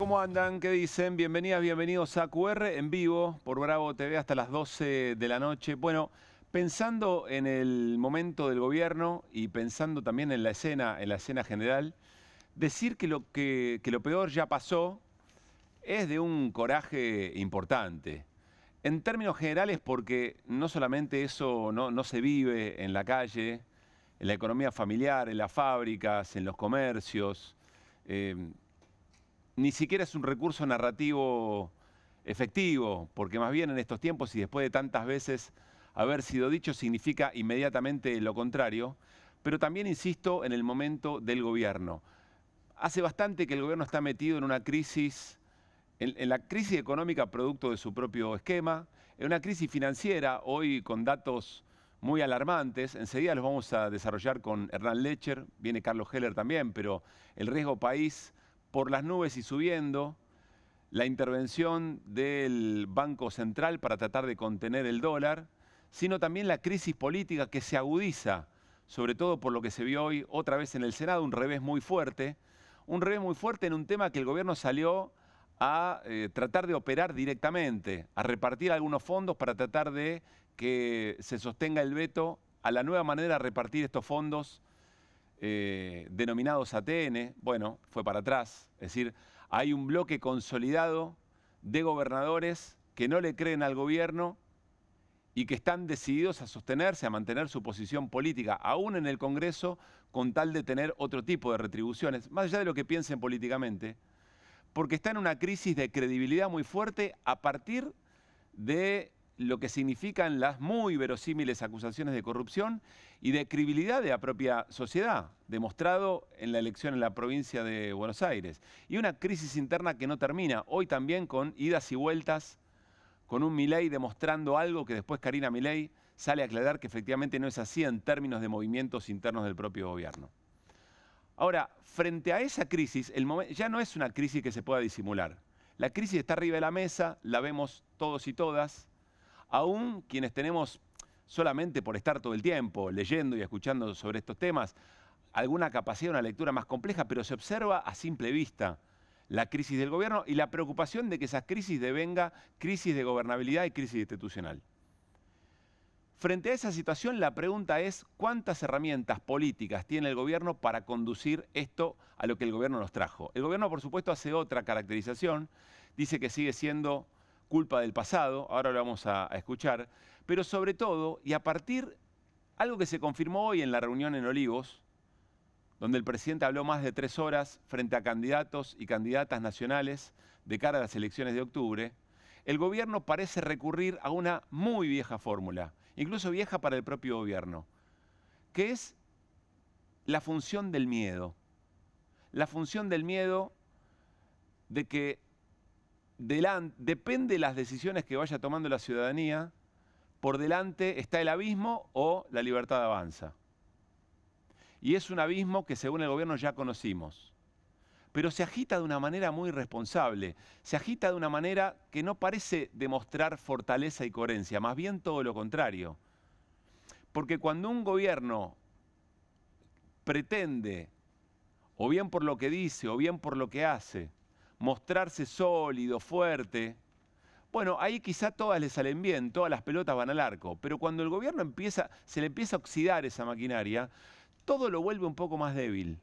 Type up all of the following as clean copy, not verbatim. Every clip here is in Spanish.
¿Cómo andan? ¿Qué dicen? Bienvenidas, bienvenidos a QR en vivo por Bravo TV hasta las 12 de la noche. Bueno, pensando en el momento del gobierno y pensando también en la escena general, decir que lo peor ya pasó es de un coraje importante. En términos generales, porque no solamente eso no se vive en la calle, en la economía familiar, en las fábricas, en los comercios, ni siquiera es un recurso narrativo efectivo, porque más bien en estos tiempos y después de tantas veces haber sido dicho significa inmediatamente lo contrario, pero también insisto en el momento del gobierno. Hace bastante que el gobierno está metido en una crisis, en la crisis económica producto de su propio esquema, en una crisis financiera, hoy con datos muy alarmantes, enseguida los vamos a desarrollar con Hernán Lecher, viene Carlos Heller también, pero el riesgo país por las nubes y subiendo, la intervención del Banco Central para tratar de contener el dólar, sino también la crisis política que se agudiza, sobre todo por lo que se vio hoy otra vez en el Senado, un revés muy fuerte en un tema que el gobierno salió a tratar de operar directamente, a repartir algunos fondos para tratar de que se sostenga el veto a la nueva manera de repartir estos fondos denominados ATN. Bueno, fue para atrás. Es decir, hay un bloque consolidado de gobernadores que no le creen al gobierno y que están decididos a sostenerse, a mantener su posición política, aún en el Congreso, con tal de tener otro tipo de retribuciones, más allá de lo que piensen políticamente, porque está en una crisis de credibilidad muy fuerte a partir de lo que significan las muy verosímiles acusaciones de corrupción y de credibilidad de la propia sociedad, demostrado en la elección en la provincia de Buenos Aires. Y una crisis interna que no termina, hoy también con idas y vueltas, con un Milei demostrando algo que después Karina Milei sale a aclarar que efectivamente no es así en términos de movimientos internos del propio gobierno. Ahora, frente a esa crisis, ya no es una crisis que se pueda disimular. La crisis está arriba de la mesa, la vemos todos y todas, aún quienes tenemos, solamente por estar todo el tiempo leyendo y escuchando sobre estos temas, alguna capacidad, una lectura más compleja, pero se observa a simple vista la crisis del gobierno y la preocupación de que esa crisis devenga crisis de gobernabilidad y crisis institucional. Frente a esa situación, la pregunta es ¿cuántas herramientas políticas tiene el gobierno para conducir esto a lo que el gobierno nos trajo? El gobierno, por supuesto, hace otra caracterización, dice que sigue siendo culpa del pasado, ahora lo vamos a escuchar, pero sobre todo, y a partir, algo que se confirmó hoy en la reunión en Olivos, donde el presidente habló más de 3 horas frente a candidatos y candidatas nacionales de cara a las elecciones de octubre, el gobierno parece recurrir a una muy vieja fórmula, incluso vieja para el propio gobierno, que es la función del miedo. La función del miedo de que depende de las decisiones que vaya tomando la ciudadanía, por delante está el abismo o la libertad avanza. Y es un abismo que según el gobierno ya conocimos. Pero se agita de una manera muy irresponsable, se agita de una manera que no parece demostrar fortaleza y coherencia, más bien todo lo contrario. Porque cuando un gobierno pretende, o bien por lo que dice, o bien por lo que hace, mostrarse sólido, fuerte, bueno, ahí quizá todas le salen bien, todas las pelotas van al arco, pero cuando el gobierno se le empieza a oxidar esa maquinaria, todo lo vuelve un poco más débil.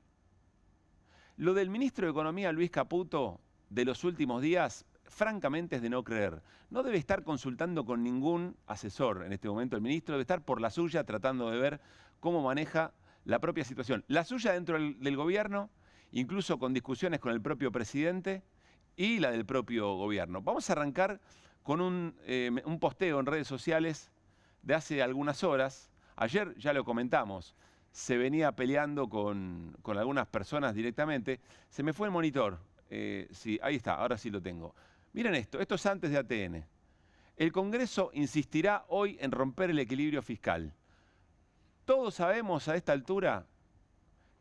Lo del ministro de Economía, Luis Caputo, de los últimos días, francamente es de no creer. No debe estar consultando con ningún asesor en este momento el ministro, debe estar por la suya tratando de ver cómo maneja la propia situación. La suya dentro del gobierno, incluso con discusiones con el propio presidente y la del propio gobierno. Vamos a arrancar con un posteo en redes sociales de hace algunas horas. Ayer ya lo comentamos. Se venía peleando con algunas personas directamente. Se me fue el monitor. Sí, ahí está, ahora sí lo tengo. Miren esto es antes de ATN. El Congreso insistirá hoy en romper el equilibrio fiscal. Todos sabemos a esta altura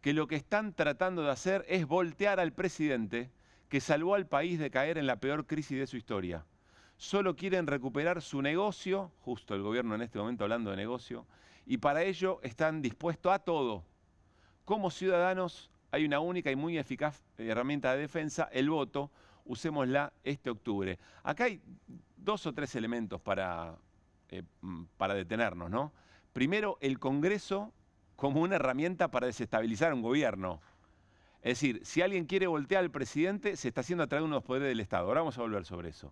que lo que están tratando de hacer es voltear al presidente que salvó al país de caer en la peor crisis de su historia. Solo quieren recuperar su negocio, justo el gobierno en este momento hablando de negocio, y para ello están dispuestos a todo. Como ciudadanos hay una única y muy eficaz herramienta de defensa, el voto, usémosla este octubre. Acá hay 2 o 3 elementos para detenernos, ¿no? Primero, el Congreso como una herramienta para desestabilizar un gobierno. Es decir, si alguien quiere voltear al presidente, se está haciendo a través de uno de los poderes del Estado. Ahora vamos a volver sobre eso.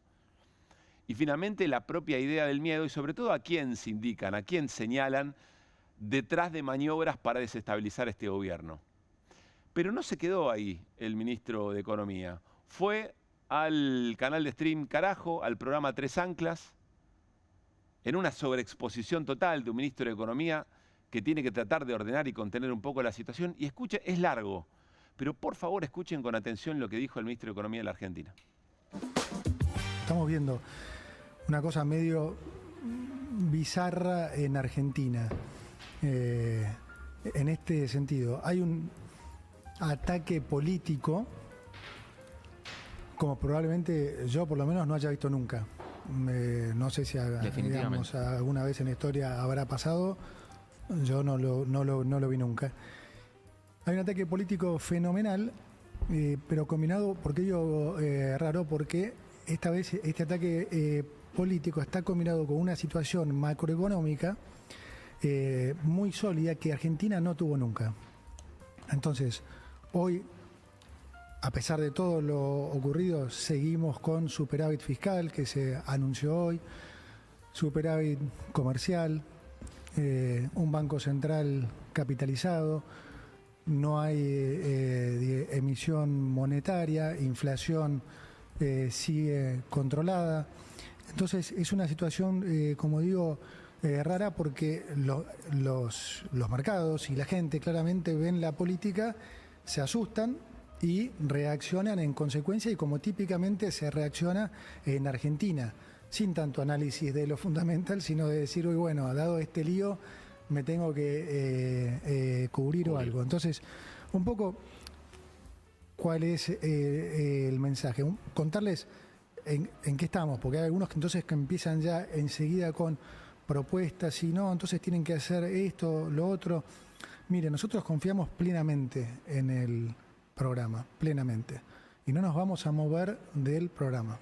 Y finalmente, la propia idea del miedo y sobre todo a quién se indican, a quién señalan detrás de maniobras para desestabilizar este gobierno. Pero no se quedó ahí el ministro de Economía. Fue al canal de stream Carajo, al programa Tres Anclas, en una sobreexposición total de un ministro de Economía que tiene que tratar de ordenar y contener un poco la situación. Y escuche, es largo, pero por favor escuchen con atención lo que dijo el ministro de Economía de la Argentina. Estamos viendo una cosa medio bizarra en Argentina. En este sentido, hay un ataque político como probablemente yo por lo menos no haya visto nunca. No sé si digamos, alguna vez en la historia habrá pasado, yo no lo vi nunca. Hay un ataque político fenomenal, pero combinado, ¿por qué digo raro? Porque esta vez este ataque político está combinado con una situación macroeconómica muy sólida que Argentina no tuvo nunca. Entonces, hoy, a pesar de todo lo ocurrido, seguimos con superávit fiscal que se anunció hoy, superávit comercial, un banco central capitalizado, no hay emisión monetaria, inflación sigue controlada. Entonces es una situación, como digo, rara porque los mercados y la gente claramente ven la política, se asustan y reaccionan en consecuencia, y como típicamente se reacciona en Argentina, sin tanto análisis de lo fundamental, sino de decir, uy, bueno, dado este lío, me tengo que cubrir o algo. Entonces, un poco, ¿cuál es el mensaje? Contarles en qué estamos, porque hay algunos que entonces que empiezan ya enseguida con propuestas y no, entonces tienen que hacer esto, lo otro. Mire, nosotros confiamos plenamente en el programa, plenamente, y no nos vamos a mover del programa.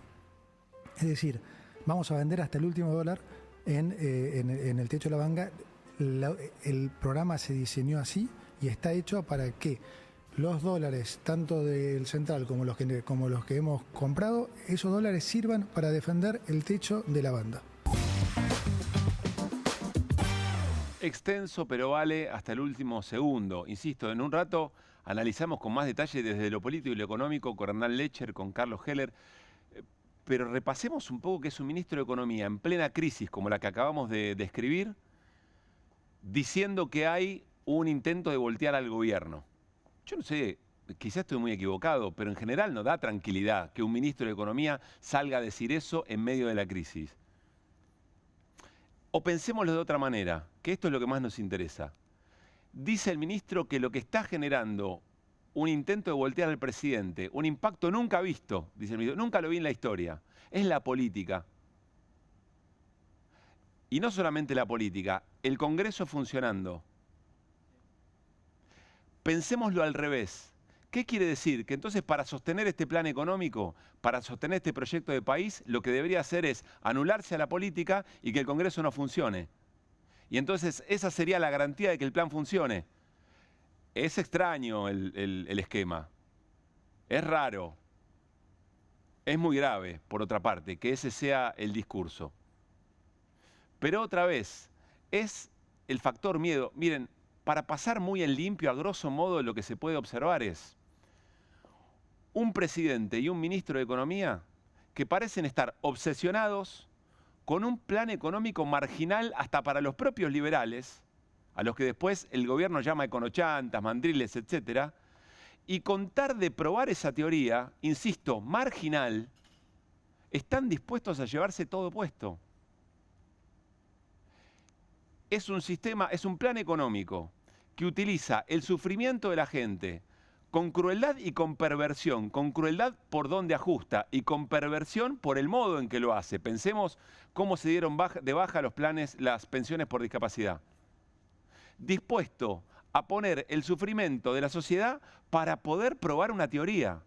Es decir, vamos a vender hasta el último dólar en el techo de la banca. El programa se diseñó así y está hecho para que los dólares, tanto del central como los que hemos comprado, esos dólares sirvan para defender el techo de la banda. Extenso, pero vale hasta el último segundo. Insisto, en un rato analizamos con más detalle desde lo político y lo económico con Hernán Lecher, con Carlos Heller. Pero repasemos un poco que es un ministro de Economía en plena crisis como la que acabamos de describir, diciendo que hay un intento de voltear al gobierno. Yo no sé, quizás estoy muy equivocado, pero en general no da tranquilidad que un ministro de Economía salga a decir eso en medio de la crisis. O pensémoslo de otra manera, que esto es lo que más nos interesa. Dice el ministro que lo que está generando un intento de voltear al presidente, un impacto nunca visto, dice el ministro, nunca lo vi en la historia, es la política. Y no solamente la política, el Congreso funcionando. Pensémoslo al revés. ¿Qué quiere decir? Que entonces para sostener este plan económico, para sostener este proyecto de país, lo que debería hacer es anularse a la política y que el Congreso no funcione. Y entonces esa sería la garantía de que el plan funcione. Es extraño el esquema. Es raro. Es muy grave, por otra parte, que ese sea el discurso. Pero otra vez, es el factor miedo. Miren, para pasar muy en limpio, a grosso modo, lo que se puede observar es un presidente y un ministro de Economía que parecen estar obsesionados con un plan económico marginal hasta para los propios liberales, a los que después el gobierno llama econochantas, mandriles, etc. Y con tal de probar esa teoría, insisto, marginal, están dispuestos a llevarse todo puesto. Es un sistema, es un plan económico que utiliza el sufrimiento de la gente con crueldad y con perversión, con crueldad por donde ajusta y con perversión por el modo en que lo hace. Pensemos cómo se dieron de baja los planes, las pensiones por discapacidad. Dispuesto a poner el sufrimiento de la sociedad para poder probar una teoría.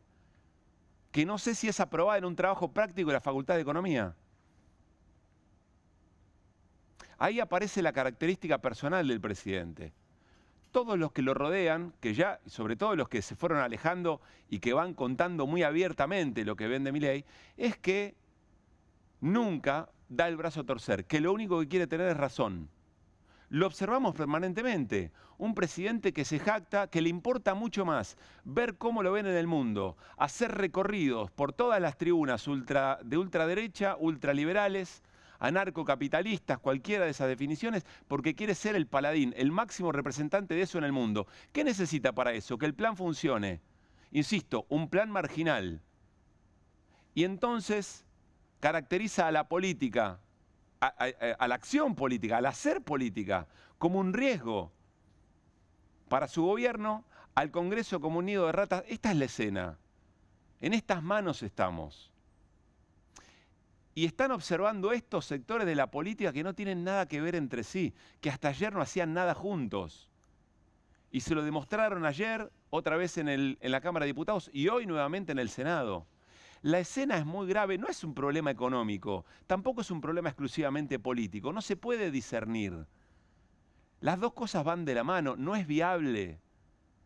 que no sé si es aprobada en un trabajo práctico de la Facultad de Economía. Ahí aparece la característica personal del presidente. Todos los que lo rodean, que ya, sobre todo los que se fueron alejando y que van contando muy abiertamente lo que ven de Milei, es que nunca da el brazo a torcer, que lo único que quiere tener es razón. Lo observamos permanentemente. Un presidente que se jacta, que le importa mucho más ver cómo lo ven en el mundo, hacer recorridos por todas las tribunas de ultraderecha, ultraliberales, anarcocapitalistas, cualquiera de esas definiciones, porque quiere ser el paladín, el máximo representante de eso en el mundo. ¿Qué necesita para eso? Que el plan funcione. Insisto, un plan marginal. Y entonces caracteriza a la política, a la acción política, al hacer política, como un riesgo para su gobierno, al Congreso como un nido de ratas. Esta es la escena. En estas manos estamos. Y están observando estos sectores de la política que no tienen nada que ver entre sí, que hasta ayer no hacían nada juntos. Y se lo demostraron ayer, otra vez en la Cámara de Diputados, y hoy nuevamente en el Senado. La escena es muy grave, no es un problema económico, tampoco es un problema exclusivamente político, no se puede discernir. Las dos cosas van de la mano, no es viable.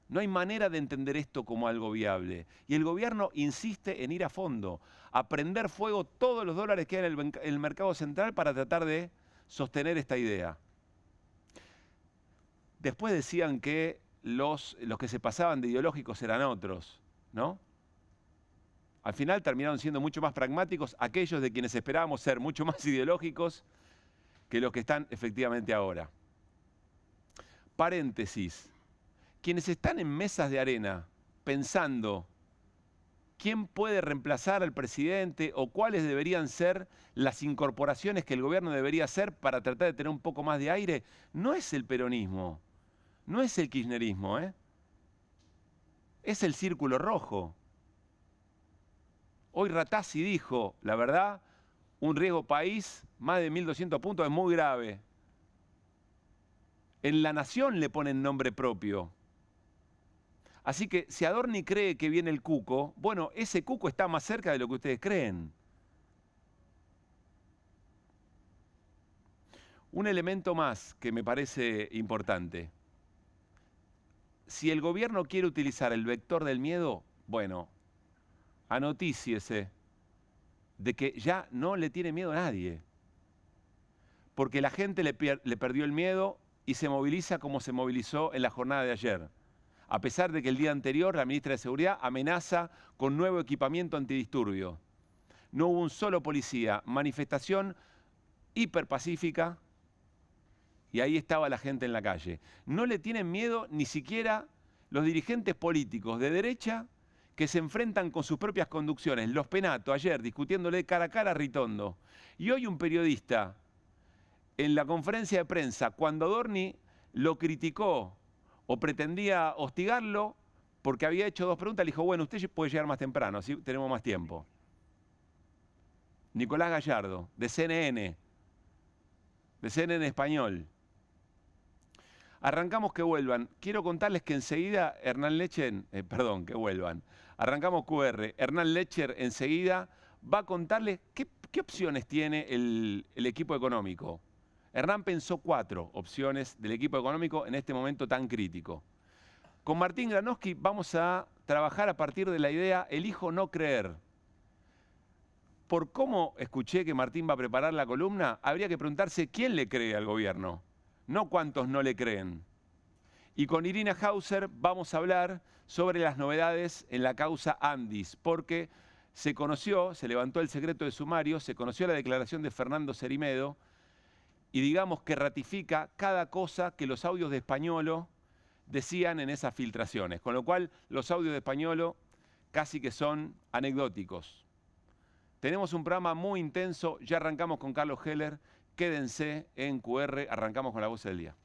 No hay manera de entender esto como algo viable. Y el gobierno insiste en ir a fondo, a prender fuego todos los dólares que hay en el mercado central para tratar de sostener esta idea. Después decían que los que se pasaban de ideológicos eran otros, ¿no? Al final terminaron siendo mucho más pragmáticos aquellos de quienes esperábamos ser mucho más ideológicos que los que están efectivamente ahora. Paréntesis. Quienes están en mesas de arena pensando quién puede reemplazar al presidente o cuáles deberían ser las incorporaciones que el gobierno debería hacer para tratar de tener un poco más de aire, no es el peronismo, no es el kirchnerismo, es el círculo rojo. Hoy Ratazzi dijo, la verdad, un riesgo país, más de 1.200 puntos, es muy grave. En La Nación le ponen nombre propio. Así que si Adorni cree que viene el cuco, bueno, ese cuco está más cerca de lo que ustedes creen. Un elemento más que me parece importante. Si el gobierno quiere utilizar el vector del miedo, bueno, anotíciese de que ya no le tiene miedo a nadie. Porque la gente le perdió el miedo y se moviliza como se movilizó en la jornada de ayer. A pesar de que el día anterior la ministra de Seguridad amenaza con nuevo equipamiento antidisturbio. No hubo un solo policía, manifestación hiperpacífica y ahí estaba la gente en la calle. No le tienen miedo ni siquiera los dirigentes políticos de derecha que se enfrentan con sus propias conducciones. Los Penato ayer discutiéndole cara a cara a Ritondo. Y hoy un periodista en la conferencia de prensa, cuando Adorni lo criticó o pretendía hostigarlo porque había hecho dos preguntas, le dijo, bueno, usted puede llegar más temprano, así tenemos más tiempo. Nicolás Gallardo, de CNN Español. Arrancamos que vuelvan. Quiero contarles que enseguida Hernán Lecher, que vuelvan. Arrancamos QR. Hernán Lecher enseguida va a contarles qué opciones tiene el equipo económico. Hernán pensó 4 opciones del equipo económico en este momento tan crítico. Con Martín Granowski vamos a trabajar a partir de la idea elijo no creer. Por cómo escuché que Martín va a preparar la columna, habría que preguntarse quién le cree al gobierno, no cuántos no le creen. Y con Irina Hauser vamos a hablar sobre las novedades en la causa Andis, porque se levantó el secreto de sumario, se conoció la declaración de Fernando Cerimedo, y digamos que ratifica cada cosa que los audios de Españolo decían en esas filtraciones. Con lo cual, los audios de Españolo casi que son anecdóticos. Tenemos un programa muy intenso, ya arrancamos con Carlos Heller. Quédense en QR, arrancamos con la voz del día.